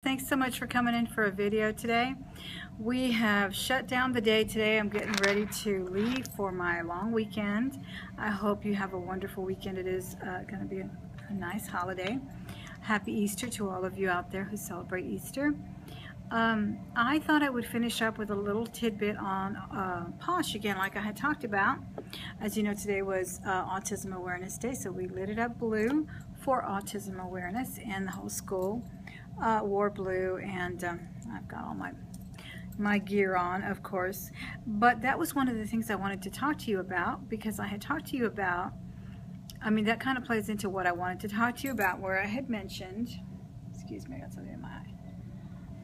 Thanks so much for coming in for a video today. We have shut down the day today. I'm getting ready to leave for my long weekend. I hope you have a wonderful weekend. It is going to be a nice holiday. Happy Easter to all of you out there who celebrate Easter. I thought I would finish up with a little tidbit on POSH again, like I had talked about. As you know, today was Autism Awareness Day, so we lit it up blue for autism awareness, and the whole school wore blue, and I've got all my gear on, of course. But that was one of the things I wanted to talk to you about, because I had talked to you about, that kind of plays into what I wanted to talk to you about, where I had mentioned, excuse me, I got something in my eye.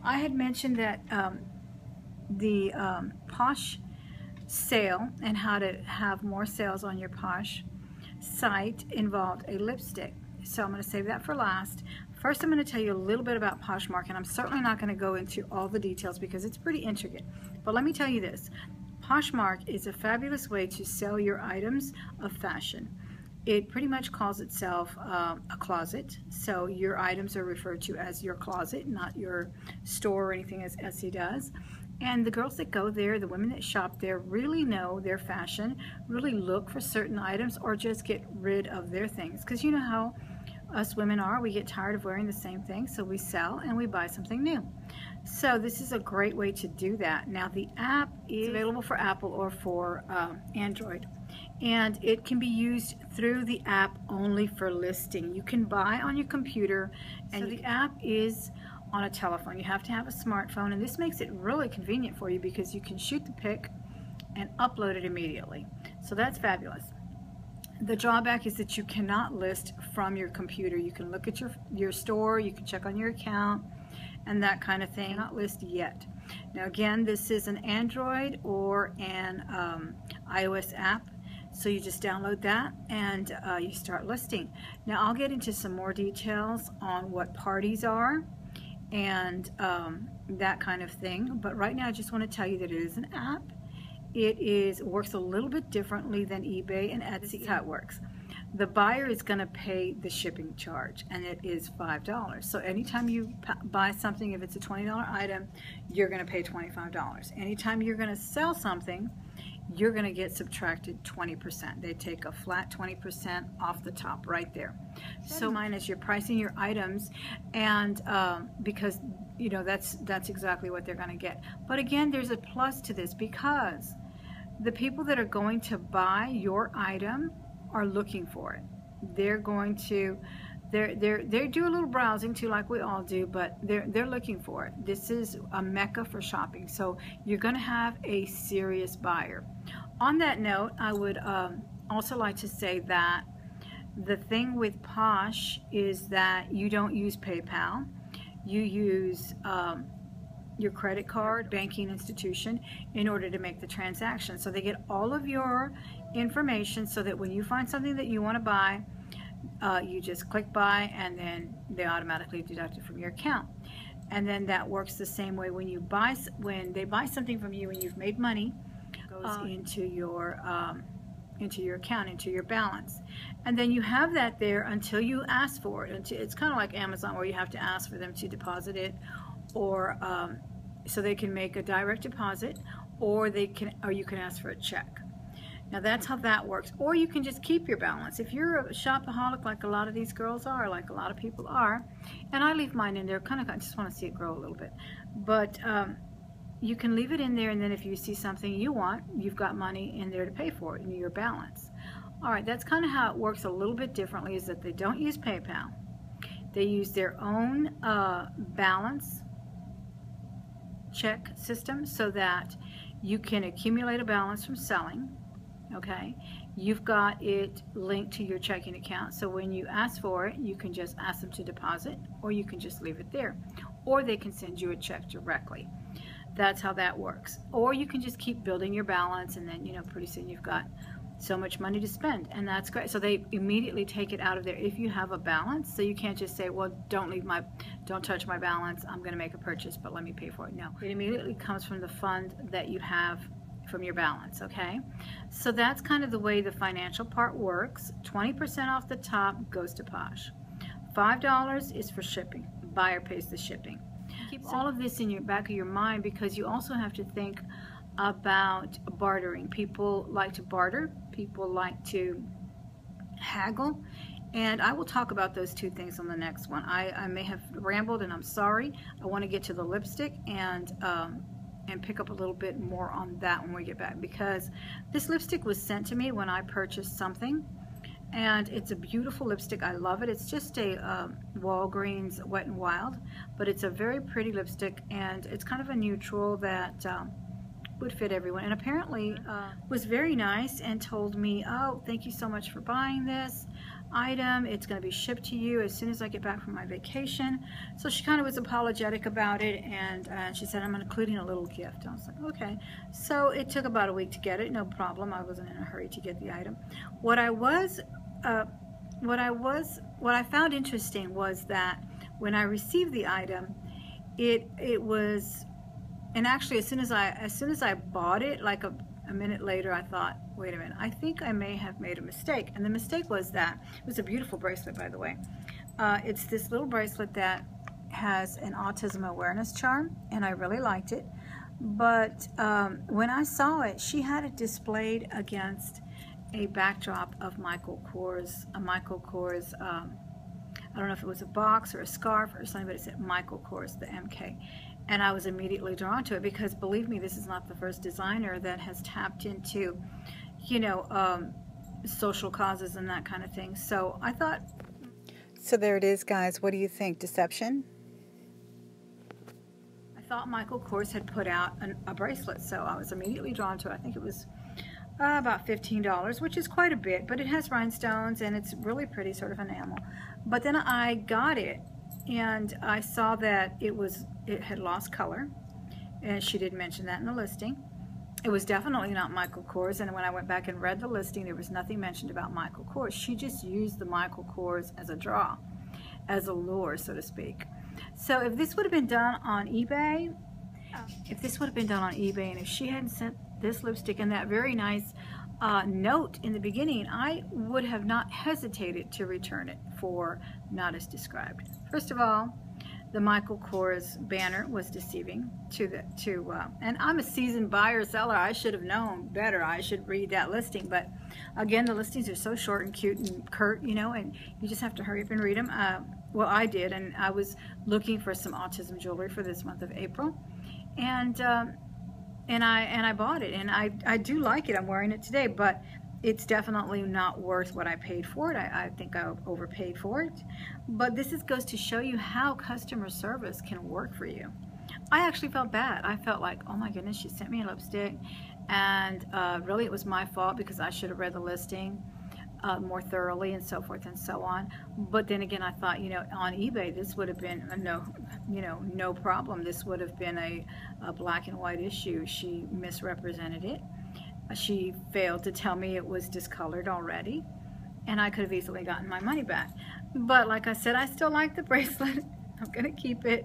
I had mentioned that the POSH sale and how to have more sales on your POSH site involved a lipstick. So I'm going to save that for last. First, I'm going to tell you a little bit about POSH MARK, and I'm certainly not going to go into all the details because it's pretty intricate. But let me tell you this. POSH MARK is a fabulous way to sell your items of fashion. It pretty much calls itself a closet, so your items are referred to as your closet, not your store or anything as Etsy does. And the girls that go there, the women that shop there, really know their fashion, really look for certain items, or just get rid of their things. Because you know how us women are, we get tired of wearing the same thing, so we sell and we buy something new. So this is a great way to do that. Now the app is available for Apple or for Android, and it can be used through the app only for listing. You can buy on your computer, and so the app is on a telephone. You have to have a smartphone, and this makes it really convenient for you because you can shoot the pic and upload it immediately. So that's fabulous. The drawback is that you cannot list from your computer. You can look at your store, you can check on your account, and that kind of thing. Not list yet. Now again, this is an Android or an iOS app, so you just download that and you start listing. Now I'll get into some more details on what parties are and that kind of thing, but right now I just want to tell you that it is an app. It works a little bit differently than eBay and Etsy. This is how it works. The buyer is going to pay the shipping charge, and it is $5. So anytime you buy something, if it's a $20 item, you're going to pay $25. Anytime you're going to sell something, you're going to get subtracted 20%. They take a flat 20% off the top right there. So mine is you're pricing your items, and because you know that's exactly what they're going to get. But again, there's a plus to this, because the people that are going to buy your item are looking for it. They're going to they do a little browsing too, like we all do, but they're looking for it. This is a mecca for shopping, so you're going to have a serious buyer. On that note, I would also like to say that the thing with POSH is that you don't use PayPal. You use your credit card, banking institution, in order to make the transaction. So they get all of your information, so that when you find something that you want to buy, you just click buy, and then they automatically deduct it from your account. And then that works the same way when they buy something from you and you've made money, it goes into your account, into your balance. And then you have that there until you ask for it. It's kind of like Amazon, where you have to ask for them to deposit it, or so they can make a direct deposit, or you can ask for a check. Now that's how that works. Or you can just keep your balance. If you're a shopaholic, like a lot of these girls are, like a lot of people are, and I leave mine in there, I just want to see it grow a little bit. But you can leave it in there, and then if you see something you want, you've got money in there to pay for it in your balance. All right, that's kind of how it works. A little bit differently is that they don't use PayPal. They use their own balance check system, so that you can accumulate a balance from selling. Okay, you've got it linked to your checking account, so when you ask for it, you can just ask them to deposit, or you can just leave it there, or they can send you a check directly. That's how that works. Or you can just keep building your balance, and then pretty soon you've got so much money to spend, and that's great. So they immediately take it out of there if you have a balance. So you can't just say, well, don't touch my balance, I'm going to make a purchase, but let me pay for it. No, it immediately comes from the fund that you have from your balance. Okay, so that's kind of the way the financial part works. 20% off the top goes to POSH. $5 is for shipping. Buyer pays the shipping. Keep all of this in your back of your mind, because you also have to think about bartering. People like to barter, people like to haggle, and I will talk about those two things on the next one. I may have rambled, and I'm sorry. I want to get to the lipstick and pick up a little bit more on that when we get back, because this lipstick was sent to me when I purchased something, and it's a beautiful lipstick. I love it. It's just a Walgreens Wet n Wild, but it's a very pretty lipstick, and it's kind of a neutral that would fit everyone, and apparently was very nice and told me, oh, thank you so much for buying this item. It's going to be shipped to you as soon as I get back from my vacation. So she kind of was apologetic about it, and she said, I'm including a little gift. I was like, okay. So it took about a week to get it, no problem. I wasn't in a hurry to get the item. What I found interesting was that when I received the item, it was, and actually as soon as I bought it, like a minute later, I thought, wait a minute, I think I may have made a mistake. And the mistake was that it was a beautiful bracelet, by the way. It's this little bracelet that has an autism awareness charm, and I really liked it. But when I saw it, she had it displayed against a backdrop of Michael Kors, I don't know if it was a box or a scarf or something, but it said Michael Kors, the MK. And I was immediately drawn to it, because believe me, this is not the first designer that has tapped into, you know, social causes and that kind of thing. So I thought. So there it is, guys. What do you think? Deception? I thought Michael Kors had put out a bracelet, so I was immediately drawn to it. I think it was about $15, which is quite a bit, but it has rhinestones and it's really pretty, sort of enamel. But then I got it, and I saw that it had lost color, and she did mention that in the listing. It was definitely not Michael Kors, and when I went back and read the listing, there was nothing mentioned about Michael Kors. She just used the Michael Kors as a draw, as a lure, so to speak. So if this would have been done on eBay, and if she hadn't sent this lipstick and that very nice note in the beginning, I would have not hesitated to return it for not as described. First of all, the Michael Kors banner was deceiving and I'm a seasoned buyer seller. I should have known better. I should read that listing, but again, the listings are so short and cute and curt, you know, and you just have to hurry up and read them. Well, I did, and I was looking for some autism jewelry for this month of April, and I bought it, and I do like it. I'm wearing it today, but it's definitely not worth what I paid for it. I think I overpaid for it. But this goes to show you how customer service can work for you. I actually felt bad. I felt like, oh my goodness, she sent me a lipstick, and really it was my fault, because I should have read the listing more thoroughly and so forth and so on. But then again, I thought, you know, on eBay, this would have been no problem. This would have been a black and white issue. She misrepresented it. She failed to tell me it was discolored already, and I could have easily gotten my money back. But like I said, I still like the bracelet. I'm gonna keep it.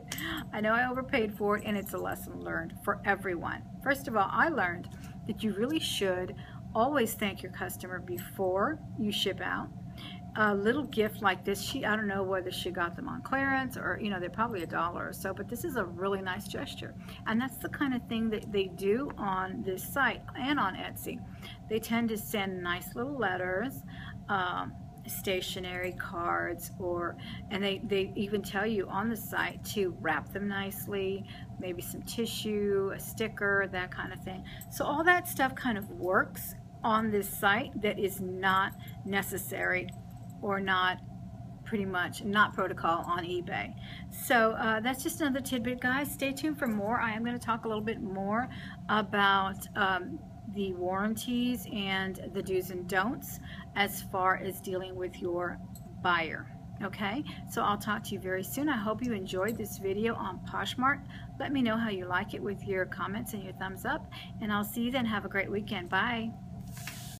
I know I overpaid for it, and it's a lesson learned for everyone. First of all, I learned that you really should always thank your customer before you ship out. A little gift like this, I don't know whether she got them on clearance, or, you know, they're probably $1 or so, but this is a really nice gesture. And that's the kind of thing that they do on this site and on Etsy. They tend to send nice little letters, stationery, cards, and they even tell you on the site to wrap them nicely, maybe some tissue, a sticker, that kind of thing. So all that stuff kind of works on this site that is not necessary, or not, pretty much not protocol on eBay. So that's just another tidbit, guys. Stay tuned for more. I am going to talk a little bit more about the warranties and the do's and don'ts as far as dealing with your buyer. Okay, so I'll talk to you very soon. I hope you enjoyed this video on Poshmark. Let me know how you like it with your comments and your thumbs up, and I'll see you then. Have a great weekend. Bye.